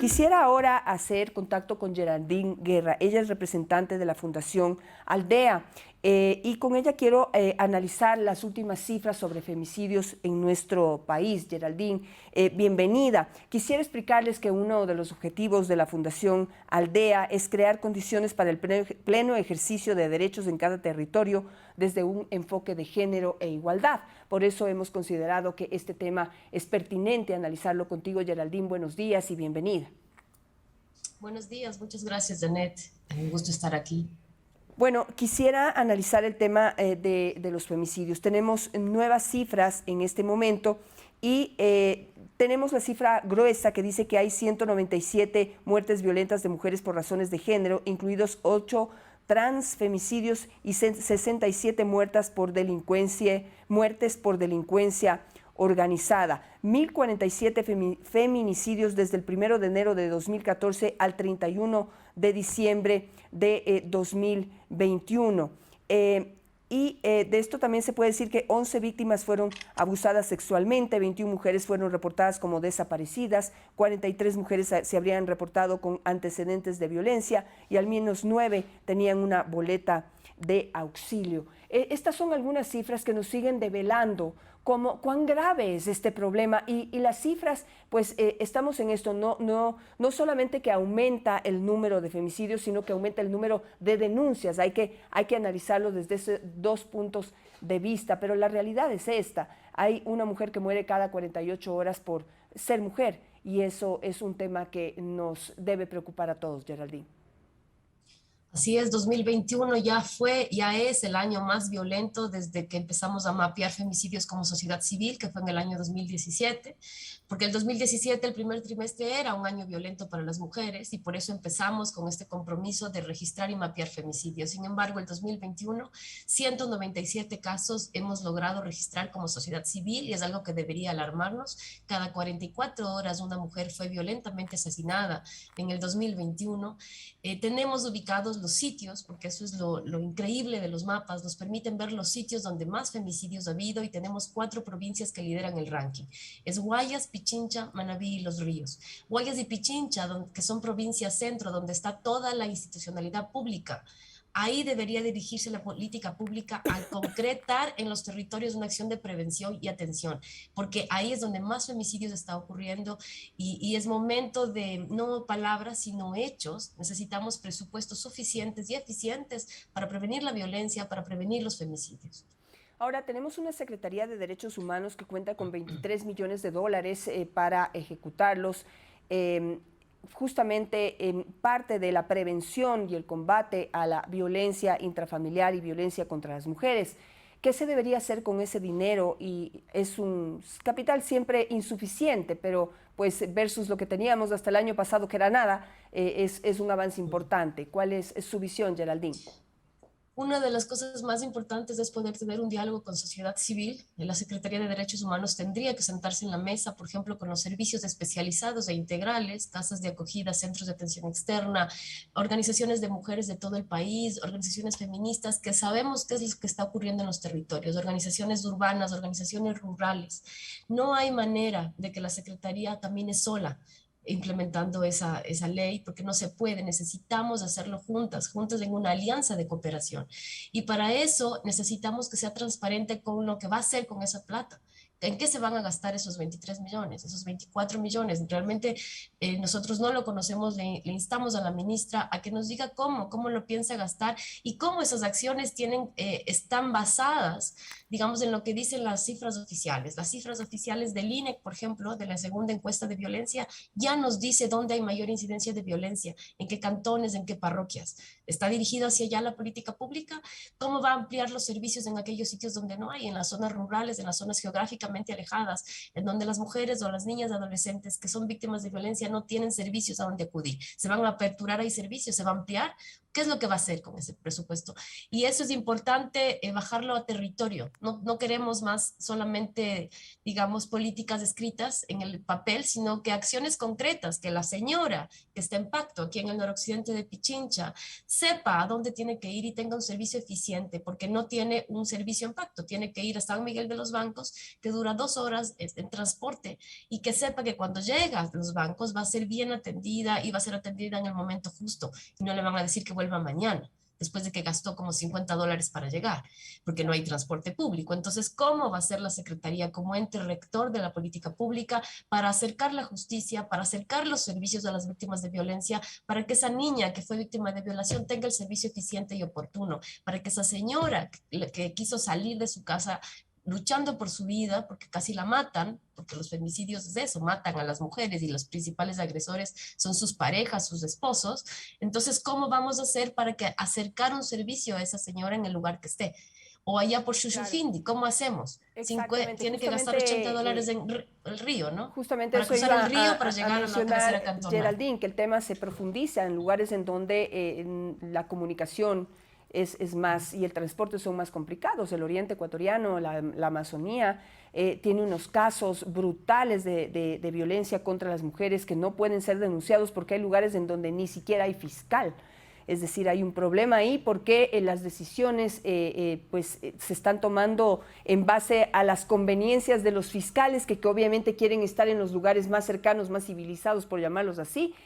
Quisiera ahora hacer contacto con Geraldine Guerra. Ella es representante de la Fundación Aldea y con ella quiero analizar las últimas cifras sobre femicidios en nuestro país. Geraldine, bienvenida. Quisiera explicarles que uno de los objetivos de la Fundación Aldea es crear condiciones para el pleno ejercicio de derechos en cada territorio desde un enfoque de género e igualdad. Por eso hemos considerado que este tema es pertinente analizarlo contigo, Geraldine. Buenos días y bienvenida. Buenos días, muchas gracias, Janet. Un gusto estar aquí. Bueno, quisiera analizar el tema de los femicidios. Tenemos nuevas cifras en este momento y tenemos la cifra gruesa que dice que hay 197 muertes violentas de mujeres por razones de género, incluidos 8 transfemicidios y 67 muertes por delincuencia organizada, 1.047 feminicidios desde el 1 de enero de 2014 al 31 de diciembre de 2021. De esto también se puede decir que 11 víctimas fueron abusadas sexualmente, 21 mujeres fueron reportadas como desaparecidas, 43 mujeres se habrían reportado con antecedentes de violencia y al menos 9 tenían una boleta de auxilio. Estas son algunas cifras que nos siguen develando cuán grave es este problema y las cifras, pues estamos en esto, no solamente que aumenta el número de femicidios, sino que aumenta el número de denuncias. Hay que analizarlo desde esos dos puntos de vista, pero la realidad es esta. Hay una mujer que muere cada 48 horas por ser mujer y eso es un tema que nos debe preocupar a todos, Geraldine. Así es, 2021 ya es el año más violento desde que empezamos a mapear femicidios como sociedad civil, que fue en el año 2017, porque el 2017, el primer trimestre, era un año violento para las mujeres y por eso empezamos con este compromiso de registrar y mapear femicidios. Sin embargo, el 2021, 197 casos hemos logrado registrar como sociedad civil y es algo que debería alarmarnos. Cada 44 horas una mujer fue violentamente asesinada en el 2021. Tenemos ubicados los sitios, porque eso es lo increíble de los mapas, nos permiten ver los sitios donde más femicidios ha habido y tenemos 4 provincias que lideran el ranking. Es Guayas, Pichincha, Manabí y Los Ríos. Guayas y Pichincha, que son provincias centro, donde está toda la institucionalidad pública. Ahí debería dirigirse la política pública a concretar en los territorios una acción de prevención y atención, porque ahí es donde más femicidios está ocurriendo y es momento de no palabras, sino hechos. Necesitamos presupuestos suficientes y eficientes para prevenir la violencia, para prevenir los femicidios. Ahora, tenemos una Secretaría de Derechos Humanos que cuenta con 23 millones de dólares para ejecutarlos. Justamente en parte de la prevención y el combate a la violencia intrafamiliar y violencia contra las mujeres. ¿Qué se debería hacer con ese dinero? Y es un capital siempre insuficiente, pero pues versus lo que teníamos hasta el año pasado, que era nada, es un avance importante. ¿Cuál es su visión, Geraldine? Una de las cosas más importantes es poder tener un diálogo con sociedad civil. La Secretaría de Derechos Humanos tendría que sentarse en la mesa, por ejemplo, con los servicios especializados e integrales, casas de acogida, centros de atención externa, organizaciones de mujeres de todo el país, organizaciones feministas, que sabemos qué es lo que está ocurriendo en los territorios, organizaciones urbanas, organizaciones rurales. No hay manera de que la Secretaría camine sola implementando esa ley, porque no se puede, necesitamos hacerlo juntas en una alianza de cooperación. Y para eso necesitamos que sea transparente con lo que va a hacer con esa plata. ¿En qué se van a gastar esos 23 millones, esos 24 millones? Realmente nosotros no lo conocemos, le instamos a la ministra a que nos diga cómo lo piensa gastar y cómo esas acciones están basadas, digamos, en lo que dicen las cifras oficiales. Las cifras oficiales del INEC, por ejemplo, de la segunda encuesta de violencia, ya nos dice dónde hay mayor incidencia de violencia, en qué cantones, en qué parroquias. ¿Está dirigido hacia allá la política pública? ¿Cómo va a ampliar los servicios en aquellos sitios donde no hay, en las zonas rurales, en las zonas geográficamente alejadas, en donde las mujeres o las niñas adolescentes que son víctimas de violencia no tienen servicios a donde acudir? ¿Se van a aperturar ahí servicios? ¿Se va a ampliar? ¿Qué es lo que va a hacer con ese presupuesto? Y eso es importante, bajarlo a territorio. No queremos más solamente, digamos, políticas escritas en el papel, sino que acciones concretas, que la señora que está en Pacto, aquí en el noroccidente de Pichincha, sepa a dónde tiene que ir y tenga un servicio eficiente, porque no tiene un servicio en Pacto, tiene que ir a San Miguel de los Bancos, que dura 2 horas en transporte, y que sepa que cuando llega a los bancos va a ser bien atendida y va a ser atendida en el momento justo, y no le van a decir que vuelva mañana, después de que gastó como $50 para llegar, porque no hay transporte público. Entonces, ¿cómo va a ser la Secretaría como ente rector de la política pública para acercar la justicia, para acercar los servicios a las víctimas de violencia, para que esa niña que fue víctima de violación tenga el servicio eficiente y oportuno, para que esa señora que quiso salir de su casa luchando por su vida, porque casi la matan, porque los femicidios es eso, matan a las mujeres y los principales agresores son sus parejas, sus esposos? Entonces, ¿cómo vamos a hacer para que acercar un servicio a esa señora en el lugar que esté? O allá por Claro, Shushufindi, ¿cómo hacemos? exactamente. Tiene que gastar $80 en el río, ¿no? Justamente Para eso cruzar el iba río para a llegar a la cabecera mencionar, cantonal. Geraldine, que el tema se profundiza en lugares en donde la comunicación es más y el transporte son más complicados. El oriente ecuatoriano, la Amazonía, tiene unos casos brutales de violencia contra las mujeres que no pueden ser denunciados porque hay lugares en donde ni siquiera hay fiscal. Es decir, hay un problema ahí porque las decisiones se están tomando en base a las conveniencias de los fiscales que obviamente quieren estar en los lugares más cercanos, más civilizados, por llamarlos así,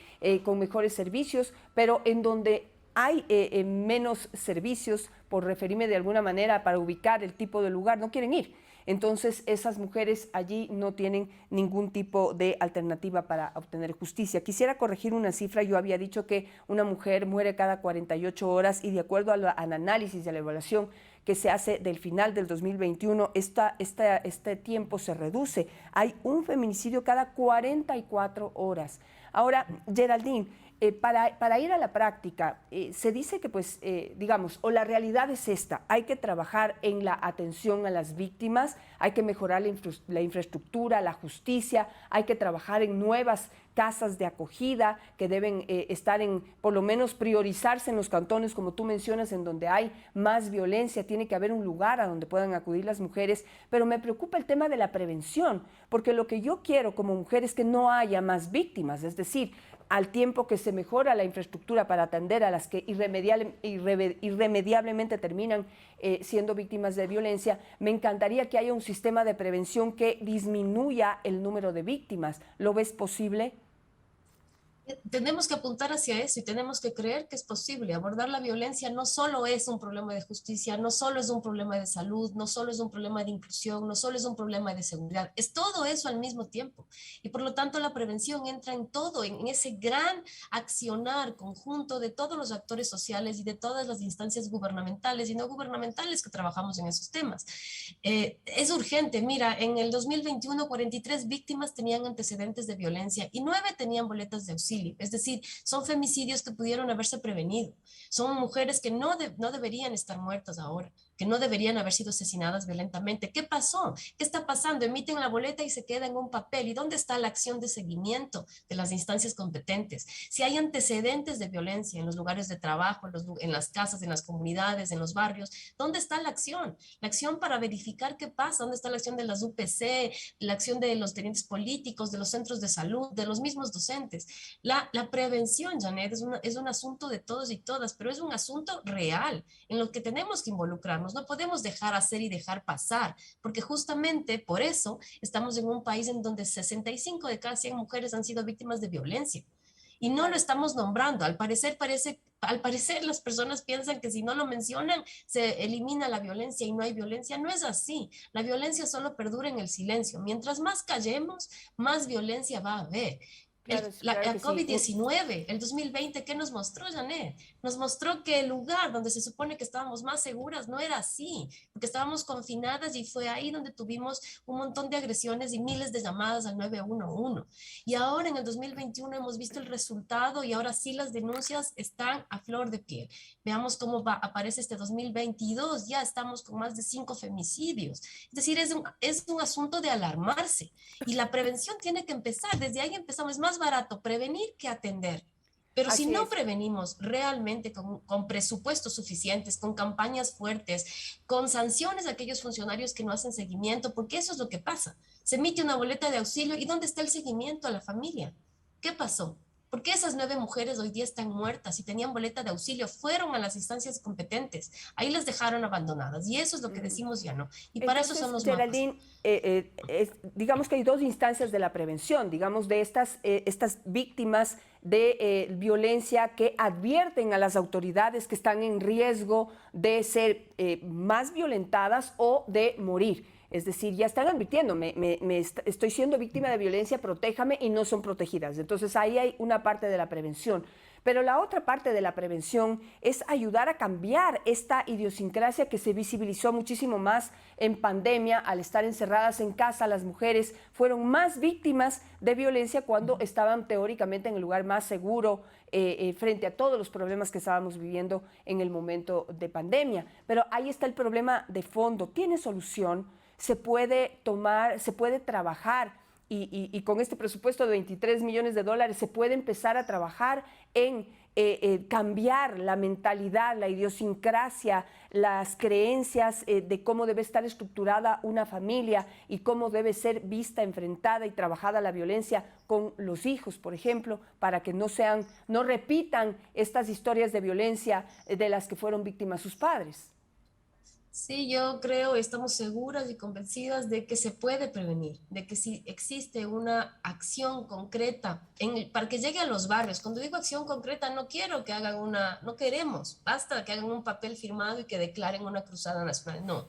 con mejores servicios, pero en donde hay menos servicios, por referirme de alguna manera para ubicar el tipo de lugar, no quieren ir. Entonces, esas mujeres allí no tienen ningún tipo de alternativa para obtener justicia. Quisiera corregir una cifra. Yo había dicho que una mujer muere cada 48 horas y de acuerdo al análisis y a la evaluación que se hace del final del 2021, este tiempo se reduce. Hay un feminicidio cada 44 horas. Ahora, Geraldine, para ir a la práctica, se dice que, pues, digamos, o la realidad es esta, hay que trabajar en la atención a las víctimas, hay que mejorar la infraestructura, la justicia, hay que trabajar en nuevas casas de acogida que deben estar por lo menos priorizarse en los cantones, como tú mencionas, en donde hay más violencia, tiene que haber un lugar a donde puedan acudir las mujeres, pero me preocupa el tema de la prevención, porque lo que yo quiero como mujer es que no haya más víctimas, es decir, al tiempo que se mejora la infraestructura para atender a las que irremediablemente terminan siendo víctimas de violencia, me encantaría que haya un sistema de prevención que disminuya el número de víctimas. ¿Lo ves posible? Tenemos que apuntar hacia eso y tenemos que creer que es posible. Abordar la violencia no solo es un problema de justicia, no solo es un problema de salud, no solo es un problema de inclusión, no solo es un problema de seguridad, es todo eso al mismo tiempo. Y por lo tanto la prevención entra en todo, en ese gran accionar conjunto de todos los actores sociales y de todas las instancias gubernamentales y no gubernamentales que trabajamos en esos temas. Es urgente. Mira, en el 2021 43 víctimas tenían antecedentes de violencia y 9 tenían boletas de auxilio. Es decir, son femicidios que pudieron haberse prevenido. Son mujeres que no deberían estar muertas ahora, que no deberían haber sido asesinadas violentamente. ¿Qué pasó? ¿Qué está pasando? Emiten la boleta y se queda en un papel. ¿Y dónde está la acción de seguimiento de las instancias competentes? Si hay antecedentes de violencia en los lugares de trabajo, en las casas, en las comunidades, en los barrios, ¿dónde está la acción? La acción para verificar qué pasa. ¿Dónde está la acción de las UPC, la acción de los tenientes políticos, de los centros de salud, de los mismos docentes? La prevención, Janet, es un asunto de todos y todas, pero es un asunto real en lo que tenemos que involucrarnos. No podemos dejar hacer y dejar pasar, porque justamente por eso estamos en un país en donde 65 de cada 100 mujeres han sido víctimas de violencia. Y no lo Claro. estamos nombrando. Al parecer las personas piensan que si no lo mencionan se elimina la violencia y no hay violencia. No es así. La violencia solo perdura en el silencio. Mientras más callemos, más violencia va a haber. Claro, claro La que sí. COVID-19, el 2020, ¿qué nos mostró, Janet? Nos mostró que el lugar donde se supone que estábamos más seguras no era así, porque estábamos confinadas y fue ahí donde tuvimos un montón de agresiones y miles de llamadas al 911. Y ahora en el 2021 hemos visto el resultado y ahora sí las denuncias están a flor de piel. Veamos cómo aparece este 2022, ya estamos con más de 5 femicidios. Es decir, es un asunto de alarmarse y la prevención tiene que empezar, desde ahí empezamos, es más barato prevenir que atender. Pero si Así no es. prevenimos realmente con presupuestos suficientes, con campañas fuertes, con sanciones a aquellos funcionarios que no hacen seguimiento, porque eso es lo que pasa. Se emite una boleta de auxilio y ¿dónde está el seguimiento a la familia? ¿Qué pasó? ¿Por qué esas 9 mujeres hoy día están muertas y tenían boleta de auxilio? Fueron a las instancias competentes, ahí las dejaron abandonadas y eso es lo que decimos ya no. Y para eso son Entonces, los mapas. Geraldine, digamos que hay dos instancias de la prevención, digamos, de estas víctimas de violencia que advierten a las autoridades que están en riesgo de ser más violentadas o de morir. Es decir, ya están advirtiendo, estoy siendo víctima de violencia, protéjame, y no son protegidas. Entonces ahí hay una parte de la prevención. Pero la otra parte de la prevención es ayudar a cambiar esta idiosincrasia que se visibilizó muchísimo más en pandemia. Al estar encerradas en casa, las mujeres fueron más víctimas de violencia cuando estaban teóricamente en el lugar más seguro frente a todos los problemas que estábamos viviendo en el momento de pandemia. Pero ahí está el problema de fondo. ¿Tiene solución? Se puede tomar, se puede trabajar y con este presupuesto de 23 millones de dólares se puede empezar a trabajar en cambiar la mentalidad, la idiosincrasia, las creencias de cómo debe estar estructurada una familia y cómo debe ser vista, enfrentada y trabajada la violencia con los hijos, por ejemplo, para que no repitan estas historias de violencia de las que fueron víctimas sus padres. Sí, yo creo, estamos seguras y convencidas de que se puede prevenir, de que si existe una acción concreta para que llegue a los barrios. Cuando digo acción concreta, no quiero que hagan no queremos, basta que hagan un papel firmado y que declaren una cruzada nacional, no.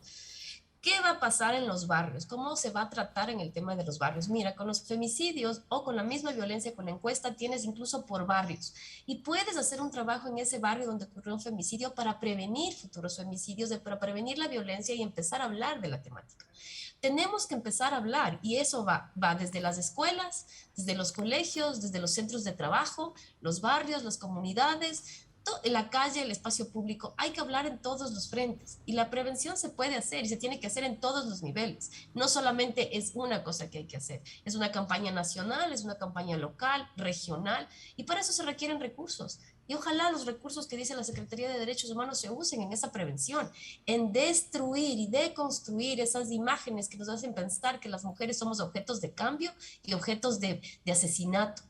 ¿Qué va a pasar en los barrios? ¿Cómo se va a tratar en el tema de los barrios? Mira, con los femicidios o con la misma violencia, con la encuesta, tienes incluso por barrios. Y puedes hacer un trabajo en ese barrio donde ocurrió un femicidio para prevenir futuros femicidios, para prevenir la violencia y empezar a hablar de la temática. Tenemos que empezar a hablar y eso va desde las escuelas, desde los colegios, desde los centros de trabajo, los barrios, las comunidades, en la calle, el espacio público, hay que hablar en todos los frentes y la prevención se puede hacer y se tiene que hacer en todos los niveles. No solamente es una cosa que hay que hacer, es una campaña nacional, es una campaña local, regional y para eso se requieren recursos. Y ojalá los recursos que dice la Secretaría de Derechos Humanos se usen en esa prevención, en destruir y deconstruir esas imágenes que nos hacen pensar que las mujeres somos objetos de cambio y objetos de asesinato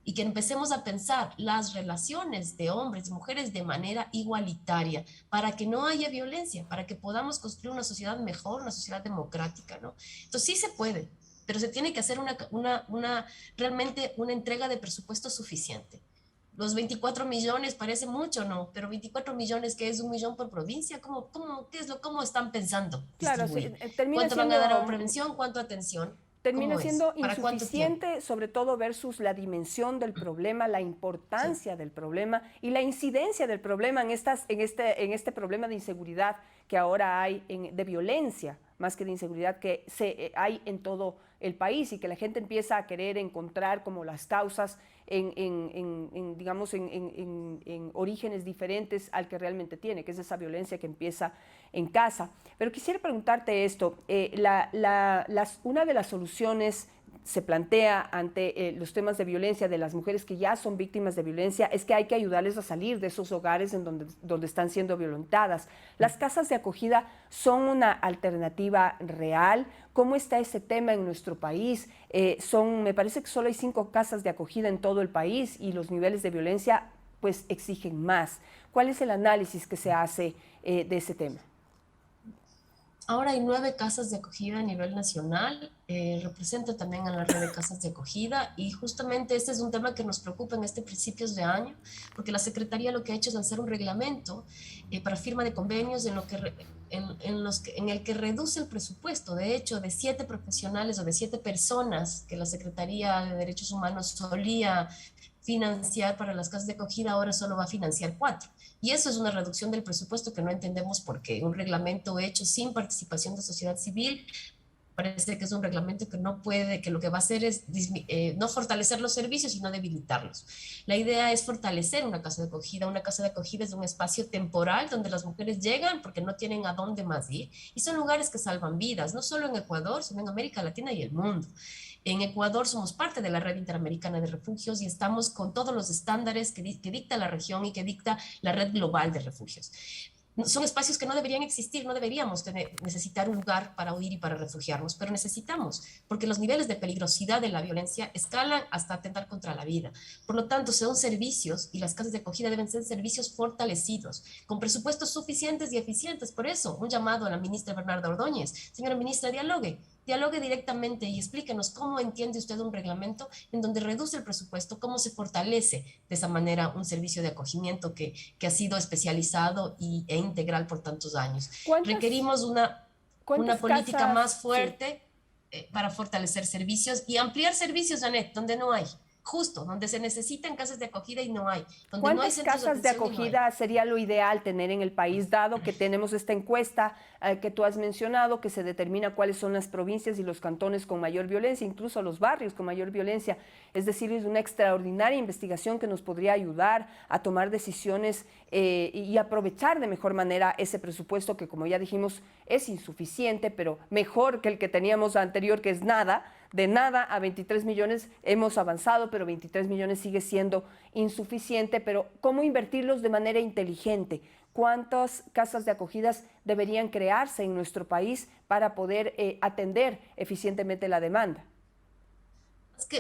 y que empecemos a pensar las relaciones de hombres y mujeres de manera igualitaria para que no haya violencia, para que podamos construir una sociedad mejor, una sociedad democrática, ¿no? Entonces sí se puede, pero se tiene que hacer realmente una entrega de presupuesto suficiente. Los 24 millones parece mucho, ¿no? Pero 24 millones, ¿qué es 1 millón por provincia? ¿Cómo están pensando Claro, sí, distribuir? termina ¿Cuánto van a dar a siendo prevención? ¿Cuánto a atención? termina ¿Cómo es? siendo ¿Para cuánto tiempo? insuficiente, sobre todo versus la dimensión del problema, la Sí. importancia del problema y la incidencia del problema en este problema de inseguridad que ahora hay, de violencia, más que de inseguridad, que hay en todo el país y que la gente empieza a querer encontrar como las causas digamos, en orígenes diferentes al que realmente tiene, que es esa violencia que empieza en casa. Pero quisiera preguntarte esto, una de las soluciones se plantea ante los temas de violencia de las mujeres que ya son víctimas de violencia es que hay que ayudarles a salir de esos hogares en donde están siendo violentadas. ¿Las casas de acogida son una alternativa real? ¿Cómo está ese tema en nuestro país? Me parece que solo hay 5 casas de acogida en todo el país y los niveles de violencia pues exigen más. ¿Cuál es el análisis que se hace de ese tema? Ahora hay 9 casas de acogida a nivel nacional, represento también a la red de casas de acogida y justamente este es un tema que nos preocupa en este principios de año, porque la Secretaría lo que ha hecho es lanzar un reglamento para firma de convenios en el que reduce el presupuesto, de hecho, de 7 profesionales o de 7 personas que la Secretaría de Derechos Humanos solía financiar para las casas de acogida, ahora solo va a financiar 4. Y eso es una reducción del presupuesto que no entendemos por qué. Un reglamento hecho sin participación de sociedad civil Parece que es un reglamento que no puede, que lo que va a hacer es no fortalecer los servicios, sino debilitarlos. La idea es fortalecer una casa de acogida. Una casa de acogida es un espacio temporal donde las mujeres llegan porque no tienen a dónde más ir y son lugares que salvan vidas, no solo en Ecuador, sino en América Latina y el mundo. En Ecuador somos parte de la Red Interamericana de Refugios y estamos con todos los estándares que dicta la región y que dicta la Red Global de Refugios. Son espacios que no deberían existir, no deberíamos necesitar un lugar para huir y para refugiarnos, pero necesitamos, porque los niveles de peligrosidad de la violencia escalan hasta atentar contra la vida. Por lo tanto, son servicios y las casas de acogida deben ser servicios fortalecidos, con presupuestos suficientes y eficientes. Por eso, un llamado a la ministra Bernarda Ordóñez. Señora ministra, dialogue directamente y explíquenos cómo entiende usted un reglamento en donde reduce el presupuesto, cómo se fortalece de esa manera un servicio de acogimiento que ha sido especializado e integral por tantos años. Requerimos una política más fuerte para fortalecer servicios y ampliar servicios, Janet, donde no hay. Justo, donde se necesitan casas de acogida y no hay. Donde no hay ¿Cuántas casas de acogida no sería lo ideal tener en el país, dado que tenemos esta encuesta que tú has mencionado, que se determina cuáles son las provincias y los cantones con mayor violencia, incluso los barrios con mayor violencia? Es decir, es una extraordinaria investigación que nos podría ayudar a tomar decisiones y aprovechar de mejor manera ese presupuesto que, como ya dijimos, es insuficiente, pero mejor que el que teníamos anterior, que es nada. De nada a 23 millones hemos avanzado, pero 23 millones sigue siendo insuficiente. Pero ¿cómo invertirlos de manera inteligente? ¿Cuántas casas de acogidas deberían crearse en nuestro país para poder atender eficientemente la demanda?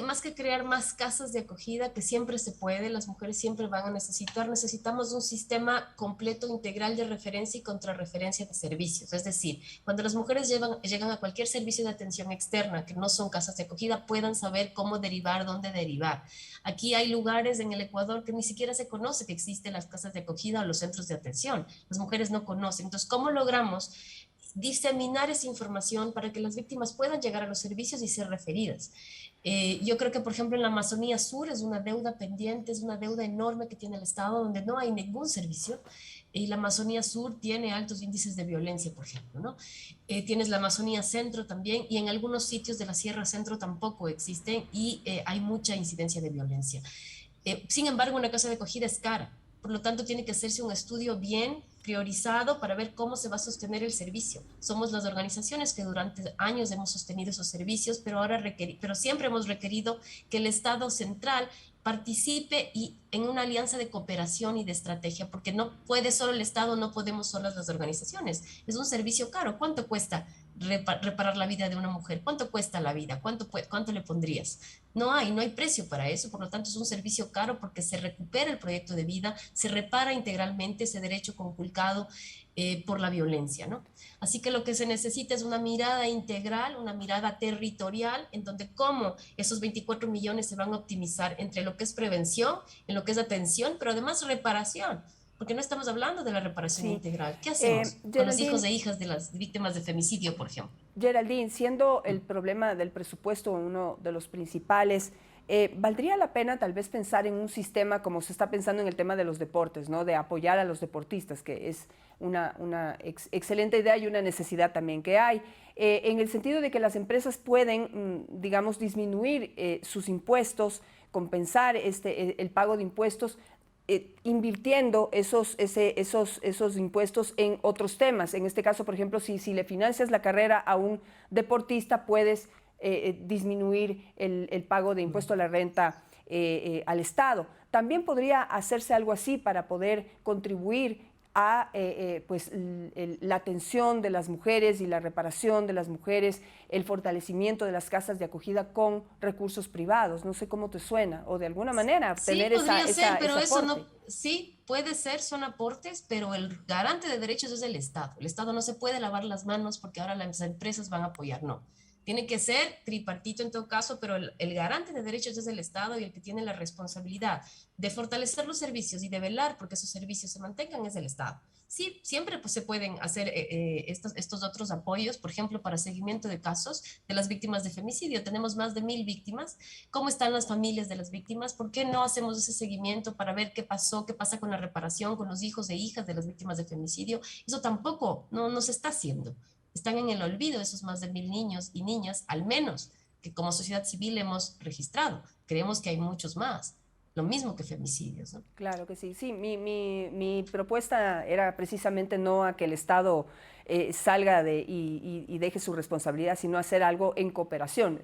Más que crear más casas de acogida, que siempre se puede, las mujeres siempre van a necesitar, necesitamos un sistema completo, integral de referencia y contrarreferencia de servicios. Es decir, cuando las mujeres llegan a cualquier servicio de atención externa, que no son casas de acogida, puedan saber cómo derivar, dónde derivar. Aquí hay lugares en el Ecuador que ni siquiera se conoce que existen las casas de acogida o los centros de atención. Las mujeres no conocen. Entonces, ¿cómo logramos diseminar esa información para que las víctimas puedan llegar a los servicios y ser referidas? Yo creo que, por ejemplo, en la Amazonía Sur es una deuda pendiente, es una deuda enorme que tiene el Estado, donde no hay ningún servicio. Y la Amazonía Sur tiene altos índices de violencia, por ejemplo, ¿no? Tienes la Amazonía Centro también, y en algunos sitios de la Sierra Centro tampoco existen, y hay mucha incidencia de violencia. Sin embargo, una casa de acogida es cara. Por lo tanto, tiene que hacerse un estudio bien priorizado para ver cómo se va a sostener el servicio. Somos las organizaciones que durante años hemos sostenido esos servicios, pero siempre hemos requerido que el Estado central participe y en una alianza de cooperación y de estrategia, porque no puede solo el Estado, no podemos solas las organizaciones. Es un servicio caro. ¿Cuánto cuesta reparar la vida de una mujer? ¿Cuánto cuesta la vida? ¿Cuánto le pondrías? No hay precio para eso, por lo tanto es un servicio caro porque se recupera el proyecto de vida, se repara integralmente ese derecho conculcado por la violencia, ¿no? Así que lo que se necesita es una mirada integral, una mirada territorial, en donde cómo esos 24 millones se van a optimizar entre lo que es prevención, en lo que es atención, pero además reparación, porque no estamos hablando de la reparación Sí. integral. ¿Qué hacemos con los hijos e hijas de las víctimas de femicidio, por ejemplo? Geraldine, siendo el problema del presupuesto uno de los principales, ¿valdría la pena tal vez pensar en un sistema como se está pensando en el tema de los deportes, ¿no? De apoyar a los deportistas, que es una excelente idea y una necesidad también que hay, en el sentido de que las empresas pueden, digamos, disminuir sus impuestos, compensar el pago de impuestos, invirtiendo esos impuestos en otros temas. En este caso, por ejemplo, si le financias la carrera a un deportista, puedes disminuir el pago de impuesto a la renta al Estado. También podría hacerse algo así para poder contribuir a pues, la atención de las mujeres y la reparación de las mujeres, el fortalecimiento de las casas de acogida con recursos privados. No sé cómo te suena, o de alguna manera tener sí, puede ser, son aportes, pero el garante de derechos es el Estado. El Estado no se puede lavar las manos porque ahora las empresas van a apoyar, no. Tiene que ser tripartito en todo caso, pero el garante de derechos es el Estado, y el que tiene la responsabilidad de fortalecer los servicios y de velar porque esos servicios se mantengan es el Estado. Sí, siempre pues, se pueden hacer estos otros apoyos, por ejemplo, para seguimiento de casos de las víctimas de femicidio. Tenemos más de 1000 víctimas. ¿Cómo están las familias de las víctimas? ¿Por qué no hacemos ese seguimiento para ver qué pasó, qué pasa con la reparación, con los hijos e hijas de las víctimas de femicidio? Eso tampoco no se está haciendo. Están en el olvido esos más de 1000 niños y niñas, al menos, que como sociedad civil hemos registrado. Creemos que hay muchos más, lo mismo que femicidios, ¿no? Claro que sí. Sí, mi propuesta era precisamente no a que el Estado salga y deje su responsabilidad, sino hacer algo en cooperación.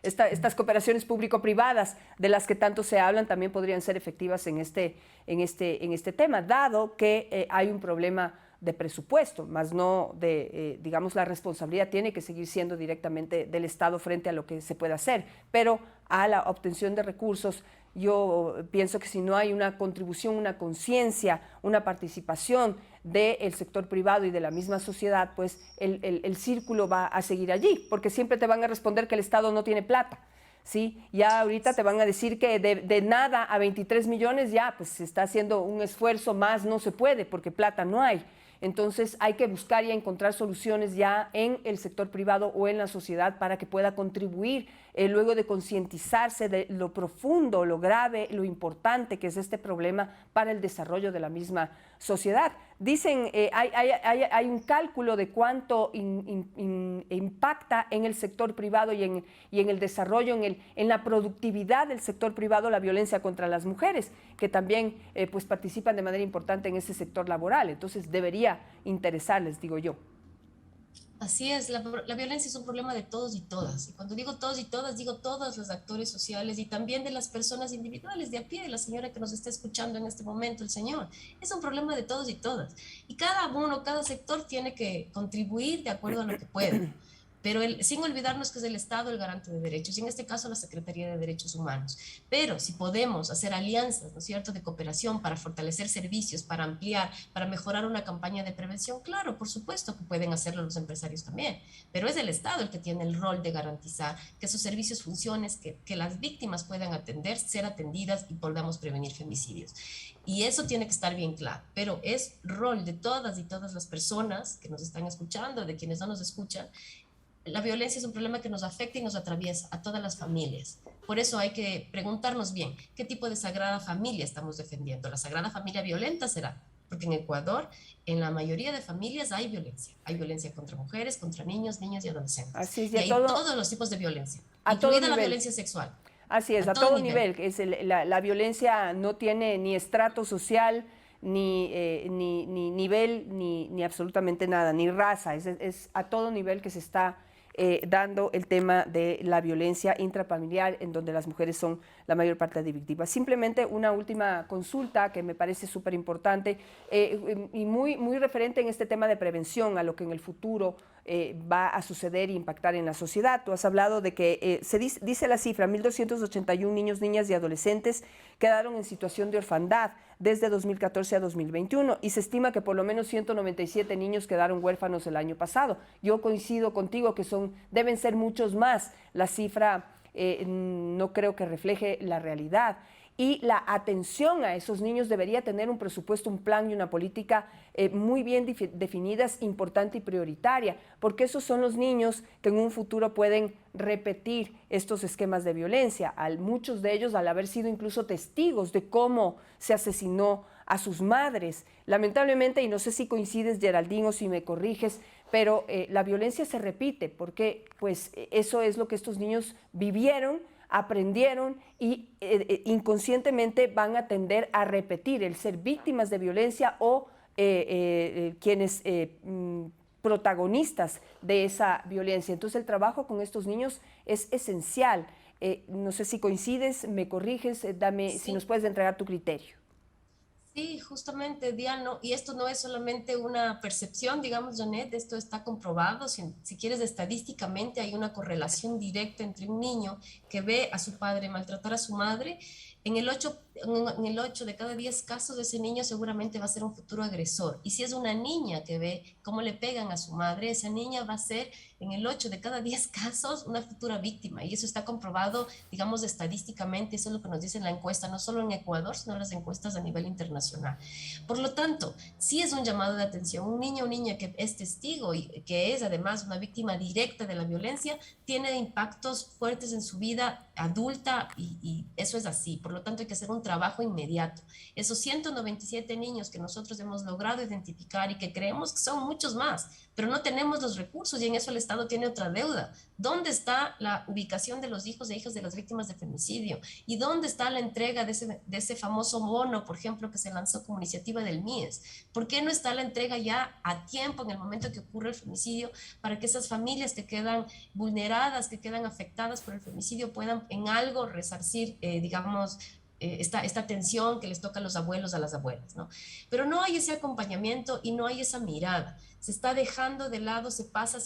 Estas cooperaciones público-privadas de las que tanto se hablan también podrían ser efectivas en este tema, dado que hay un problema de presupuesto, más no de, digamos, la responsabilidad tiene que seguir siendo directamente del Estado frente a lo que se puede hacer, pero a la obtención de recursos. Yo pienso que si no hay una contribución, una conciencia, una participación del sector privado y de la misma sociedad, pues el círculo va a seguir allí, porque siempre te van a responder que el Estado no tiene plata. ¿Sí? Ya ahorita te van a decir que de nada a 23 millones ya pues se está haciendo un esfuerzo más, no se puede porque plata no hay. Entonces hay que buscar y encontrar soluciones ya en el sector privado o en la sociedad para que pueda contribuir luego de concientizarse de lo profundo, lo grave, lo importante que es este problema para el desarrollo de la misma sociedad. Dicen, hay un cálculo de cuánto impacta en el sector privado y en el desarrollo, en la productividad del sector privado la violencia contra las mujeres, que también pues participan de manera importante en ese sector laboral. Entonces debería interesarles, digo yo. Así es, la violencia es un problema de todos y todas. Y cuando digo todos y todas, digo todos los actores sociales y también de las personas individuales de a pie, la señora que nos está escuchando en este momento, el señor. Es un problema de todos y todas. Y cada uno, cada sector tiene que contribuir de acuerdo a lo que pueda. Pero sin olvidarnos que es el Estado el garante de derechos, y en este caso la Secretaría de Derechos Humanos. Pero si podemos hacer alianzas, ¿no es cierto?, de cooperación para fortalecer servicios, para ampliar, para mejorar una campaña de prevención, claro, por supuesto que pueden hacerlo los empresarios también, pero es el Estado el que tiene el rol de garantizar que esos servicios funcionen, que las víctimas puedan atender, ser atendidas y podamos prevenir femicidios. Y eso tiene que estar bien claro, pero es rol de todas y todas las personas que nos están escuchando, de quienes no nos escuchan. La violencia es un problema que nos afecta y nos atraviesa a todas las familias. Por eso hay que preguntarnos bien, ¿qué tipo de sagrada familia estamos defendiendo? ¿La sagrada familia violenta será? Porque en Ecuador, en la mayoría de familias hay violencia. Hay violencia contra mujeres, contra niños, niñas y adolescentes. Así es, Y hay todos los tipos de violencia, a todo incluida la nivel. violencia sexual. Así es, a todo nivel. La violencia no tiene ni estrato social, ni nivel, ni absolutamente nada, ni raza. Es a todo nivel que se está dando el tema de la violencia intrafamiliar, en donde las mujeres son la mayor parte de víctimas. Simplemente una última consulta que me parece súper importante y muy referente en este tema de prevención a lo que en el futuro va a suceder e impactar en la sociedad. Tú has hablado de que dice la cifra, 1.281 niños, niñas y adolescentes quedaron en situación de orfandad desde 2014 a 2021 y se estima que por lo menos 197 niños quedaron huérfanos el año pasado. Yo coincido contigo que deben ser muchos más. La cifra no creo que refleje la realidad. Y la atención a esos niños debería tener un presupuesto, un plan y una política muy bien definidas, importante y prioritaria, porque esos son los niños que en un futuro pueden repetir estos esquemas de violencia. Muchos de ellos al haber sido incluso testigos de cómo se asesinó a sus madres. Lamentablemente, y no sé si coincides, Geraldine, o si me corriges, pero la violencia se repite porque pues, eso es lo que estos niños vivieron, aprendieron y inconscientemente van a tender a repetir el ser víctimas de violencia o quienes protagonistas de esa violencia. Entonces el trabajo con estos niños es esencial. No sé si coincides, me corriges, dame Sí. si nos puedes entregar tu criterio. Sí, justamente, Diana, y esto no es solamente una percepción, digamos, Janet, esto está comprobado, si quieres, estadísticamente hay una correlación directa entre un niño que ve a su padre maltratar a su madre, en el 8 de cada 10 casos ese niño seguramente va a ser un futuro agresor, y si es una niña que ve cómo le pegan a su madre, esa niña va a ser en el 8 de cada 10 casos una futura víctima, y eso está comprobado, digamos, estadísticamente, eso es lo que nos dice la encuesta, no solo en Ecuador, sino las encuestas a nivel internacional. Por lo tanto, sí es un llamado de atención. Un niño o niña que es testigo y que es además una víctima directa de la violencia, tiene impactos fuertes en su vida adulta y eso es así. Por lo tanto, hay que hacer un trabajo inmediato. Esos 197 niños que nosotros hemos logrado identificar y que creemos que son muchos más, pero no tenemos los recursos y en eso el Estado tiene otra deuda. ¿Dónde está la ubicación de los hijos e hijas de las víctimas de femicidio? ¿Y dónde está la entrega de ese famoso bono, por ejemplo, que se lanzó como iniciativa del MIES? ¿Por qué no está la entrega ya a tiempo en el momento que ocurre el femicidio para que esas familias que quedan vulneradas, que quedan afectadas por el femicidio puedan en algo resarcir, digamos, esta tensión que les toca a los abuelos, a las abuelas, ¿no? Pero no hay ese acompañamiento y no hay esa mirada. Se está dejando de lado, se pasa,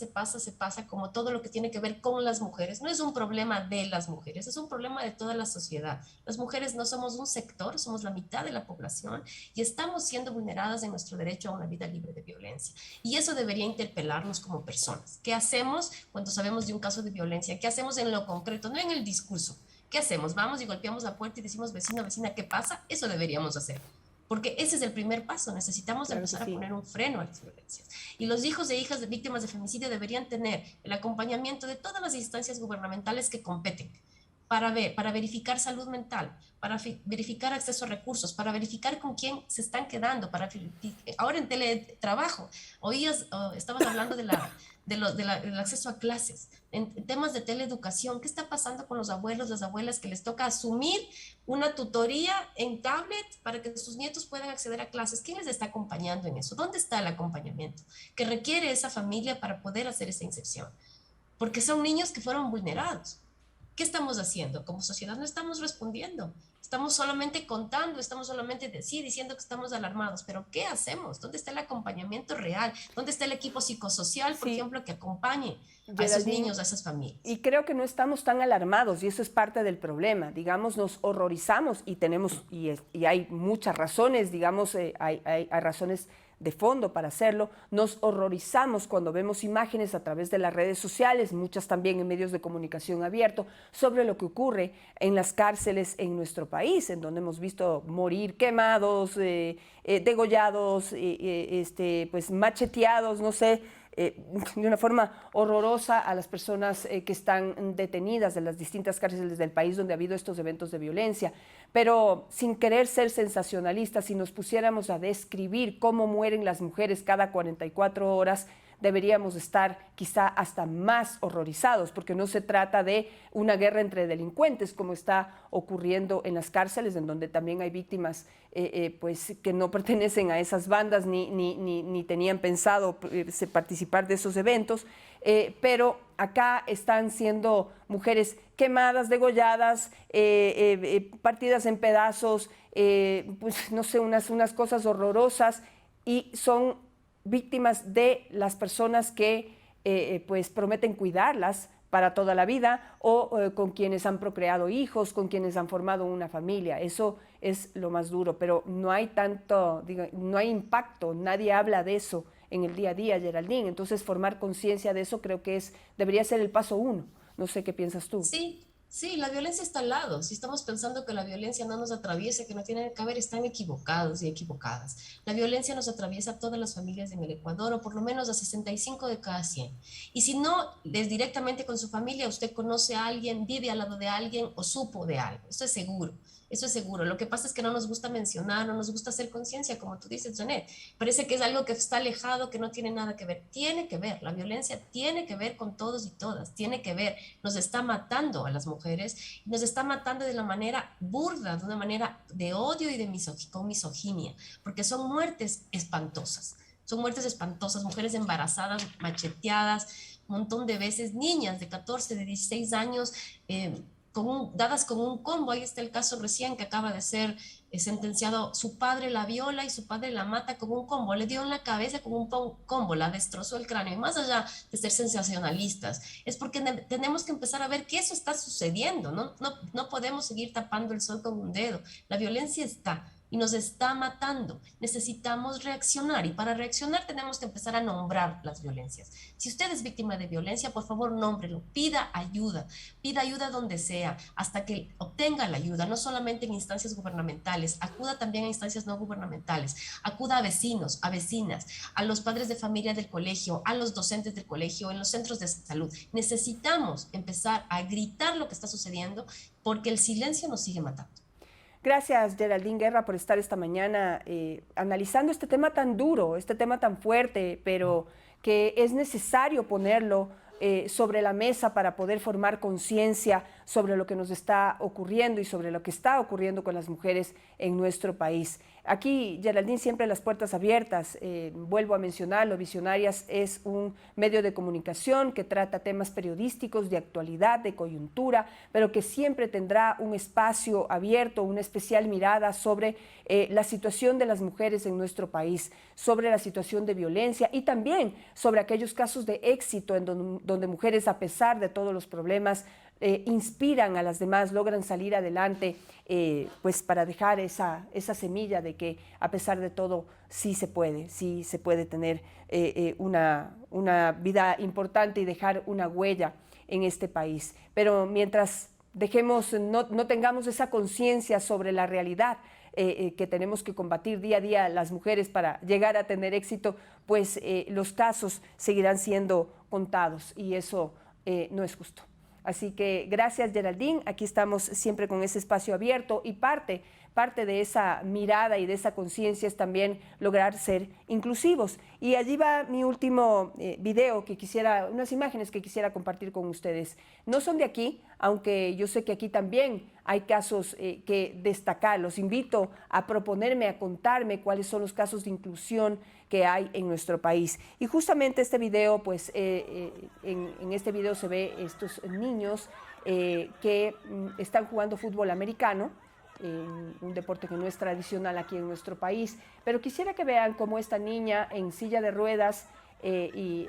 como todo lo que tiene que ver con las mujeres. No es un problema de las mujeres, es un problema de toda la sociedad. Las mujeres no somos un sector, somos la mitad de la población y estamos siendo vulneradas en nuestro derecho a una vida libre de violencia. Y eso debería interpelarnos como personas. ¿Qué hacemos cuando sabemos de un caso de violencia? ¿Qué hacemos en lo concreto, no en el discurso? ¿Qué hacemos? Vamos y golpeamos la puerta y decimos, vecino, vecina, ¿qué pasa? Eso deberíamos hacer. Porque ese es el primer paso. Necesitamos empezar a poner un freno a las violencias. Y los hijos e hijas de víctimas de femicidio deberían tener el acompañamiento de todas las instancias gubernamentales que competen para verificar salud mental, para verificar acceso a recursos, para verificar con quién se están quedando, ahora en teletrabajo, estabas hablando del acceso a clases, en temas de teleeducación. ¿Qué está pasando con los abuelos, las abuelas que les toca asumir una tutoría en tablet para que sus nietos puedan acceder a clases? ¿Quién les está acompañando en eso? ¿Dónde está el acompañamiento que requiere esa familia para poder hacer esa inserción? Porque son niños que fueron vulnerados. ¿Qué estamos haciendo? Como sociedad no estamos respondiendo. Estamos solamente contando, estamos solamente diciendo que estamos alarmados, pero ¿qué hacemos? ¿Dónde está el acompañamiento real? ¿Dónde está el equipo psicosocial, por ejemplo, que acompañe a esos niños, a esas familias? Y creo que no estamos tan alarmados y eso es parte del problema. Digamos, nos horrorizamos y hay muchas razones, digamos, hay razones de fondo para hacerlo. Nos horrorizamos cuando vemos imágenes a través de las redes sociales, muchas también en medios de comunicación abierto, sobre lo que ocurre en las cárceles en nuestro país, en donde hemos visto morir quemados, degollados, pues macheteados, no sé, de una forma horrorosa a las personas que están detenidas de las distintas cárceles del país donde ha habido estos eventos de violencia. Pero sin querer ser sensacionalistas, si nos pusiéramos a describir cómo mueren las mujeres cada 44 horas, deberíamos estar quizá hasta más horrorizados, porque no se trata de una guerra entre delincuentes, como está ocurriendo en las cárceles, en donde también hay víctimas pues, que no pertenecen a esas bandas ni tenían pensado participar de esos eventos, pero acá están siendo mujeres quemadas, degolladas, partidas en pedazos, pues no sé, unas cosas horrorosas, y son víctimas de las personas que pues prometen cuidarlas para toda la vida o con quienes han procreado hijos, con quienes han formado una familia. Eso es lo más duro, pero no hay no hay impacto, nadie habla de eso en el día a día, Geraldine. Entonces, formar conciencia de eso creo que debería ser el paso 1. No sé qué piensas tú. Sí, la violencia está al lado. Si estamos pensando que la violencia no nos atraviesa, que no tiene que ver, están equivocados y equivocadas. La violencia nos atraviesa a todas las familias en el Ecuador, o por lo menos a 65 de cada 100. Y si no es directamente con su familia, usted conoce a alguien, vive al lado de alguien o supo de algo. Eso es seguro. Eso es seguro. Lo que pasa es que no nos gusta mencionar, no nos gusta hacer conciencia, como tú dices, Janet. Parece que es algo que está alejado, que no tiene nada que ver. Tiene que ver. La violencia tiene que ver con todos y todas. Tiene que ver. Nos está matando a las mujeres. Nos está matando de la manera burda, de una manera de odio y con misoginia. Porque son muertes espantosas. Son muertes espantosas. Mujeres embarazadas, macheteadas, un montón de veces. Niñas de 14, de 16 años, dadas con un combo. Ahí está el caso recién que acaba de ser sentenciado. Su padre la viola y su padre la mata con un combo, le dio en la cabeza con un combo, la destrozó el cráneo. Y más allá de ser sensacionalistas, es porque tenemos que empezar a ver que eso está sucediendo. No podemos seguir tapando el sol con un dedo. La violencia está y nos está matando. Necesitamos reaccionar, y para reaccionar tenemos que empezar a nombrar las violencias. Si usted es víctima de violencia, por favor, nómbrelo, pida ayuda donde sea, hasta que obtenga la ayuda, no solamente en instancias gubernamentales, acuda también a instancias no gubernamentales, acuda a vecinos, a vecinas, a los padres de familia del colegio, a los docentes del colegio, en los centros de salud. Necesitamos empezar a gritar lo que está sucediendo, porque el silencio nos sigue matando. Gracias, Geraldine Guerra, por estar esta mañana analizando este tema tan duro, este tema tan fuerte, pero que es necesario ponerlo sobre la mesa para poder formar conciencia sobre lo que nos está ocurriendo y sobre lo que está ocurriendo con las mujeres en nuestro país. Aquí, Geraldine, siempre las puertas abiertas. Vuelvo a mencionarlo, Visionarias es un medio de comunicación que trata temas periodísticos, de actualidad, de coyuntura, pero que siempre tendrá un espacio abierto, una especial mirada sobre la situación de las mujeres en nuestro país, sobre la situación de violencia y también sobre aquellos casos de éxito en donde mujeres, a pesar de todos los problemas, inspiran a las demás, logran salir adelante, pues para dejar esa semilla de que a pesar de todo sí se puede tener una vida importante y dejar una huella en este país. Pero mientras no tengamos esa conciencia sobre la realidad que tenemos que combatir día a día las mujeres para llegar a tener éxito, pues los casos seguirán siendo contados y eso no es justo. Así que gracias, Geraldine. Aquí estamos siempre con ese espacio abierto y parte de esa mirada y de esa conciencia es también lograr ser inclusivos. Y allí va mi último video unas imágenes que quisiera compartir con ustedes. No son de aquí, aunque yo sé que aquí también hay casos que destacar. Los invito a proponerme, a contarme cuáles son los casos de inclusión que hay en nuestro país. Y justamente este video, pues en este video se ve estos niños que están jugando fútbol americano, un deporte que no es tradicional aquí en nuestro país, pero quisiera que vean cómo esta niña en silla de ruedas y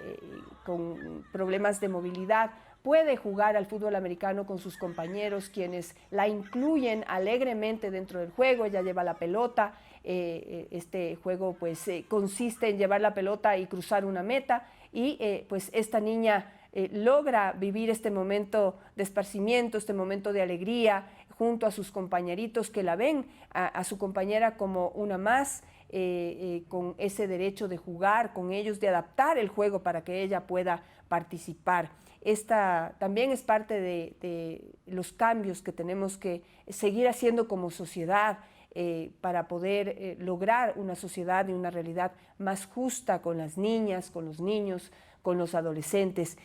con problemas de movilidad puede jugar al fútbol americano con sus compañeros, quienes la incluyen alegremente dentro del juego. Ella lleva la pelota, este juego pues consiste en llevar la pelota y cruzar una meta y pues esta niña logra vivir este momento de esparcimiento, este momento de alegría junto a sus compañeritos que la ven a su compañera como una más, con ese derecho de jugar con ellos, de adaptar el juego para que ella pueda participar. Esta también es parte de los cambios que tenemos que seguir haciendo como sociedad para poder lograr una sociedad y una realidad más justa con las niñas, con los niños, con los adolescentes.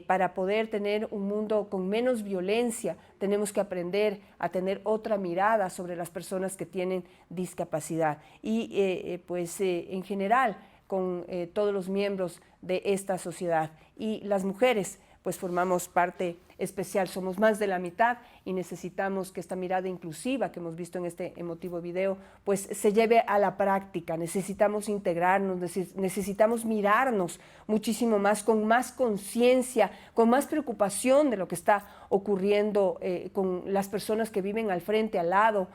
Para poder tener un mundo con menos violencia, tenemos que aprender a tener otra mirada sobre las personas que tienen discapacidad y pues en general con todos los miembros de esta sociedad. Y las mujeres pues formamos parte especial, somos más de la mitad y necesitamos que esta mirada inclusiva que hemos visto en este emotivo video pues se lleve a la práctica. Necesitamos integrarnos, necesitamos mirarnos muchísimo más, con más conciencia, con más preocupación de lo que está ocurriendo con las personas que viven al frente, al lado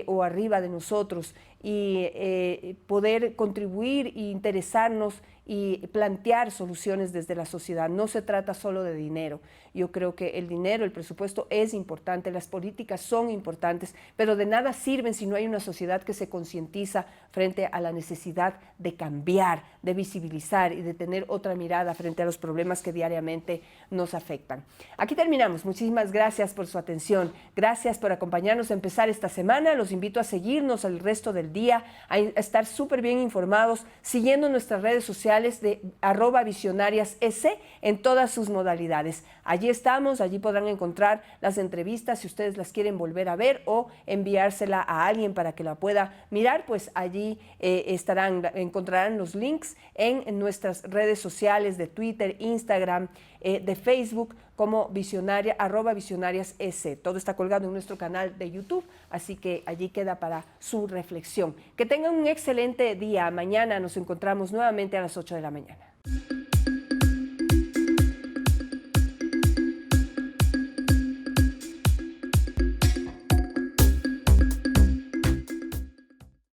o arriba de nosotros y poder contribuir e interesarnos y plantear soluciones desde la sociedad. No se trata solo de dinero. Yo creo que el dinero, el presupuesto es importante, las políticas son importantes, pero de nada sirven si no hay una sociedad que se concientiza frente a la necesidad de cambiar, de visibilizar y de tener otra mirada frente a los problemas que diariamente nos afectan. Aquí terminamos. Muchísimas gracias por su atención. Gracias por acompañarnos a empezar esta semana. Los invito a seguirnos el resto del día, a estar súper bien informados, siguiendo nuestras redes sociales de @visionariasec en todas sus modalidades. Allí estamos, allí podrán encontrar las entrevistas si ustedes las quieren volver a ver o enviársela a alguien para que la pueda mirar, pues allí encontrarán los links en nuestras redes sociales de Twitter, Instagram, de Facebook como @visionariasec. Todo está colgado en nuestro canal de YouTube, así que allí queda para su reflexión. Que tengan un excelente día. Mañana nos encontramos nuevamente a las 8 de la mañana.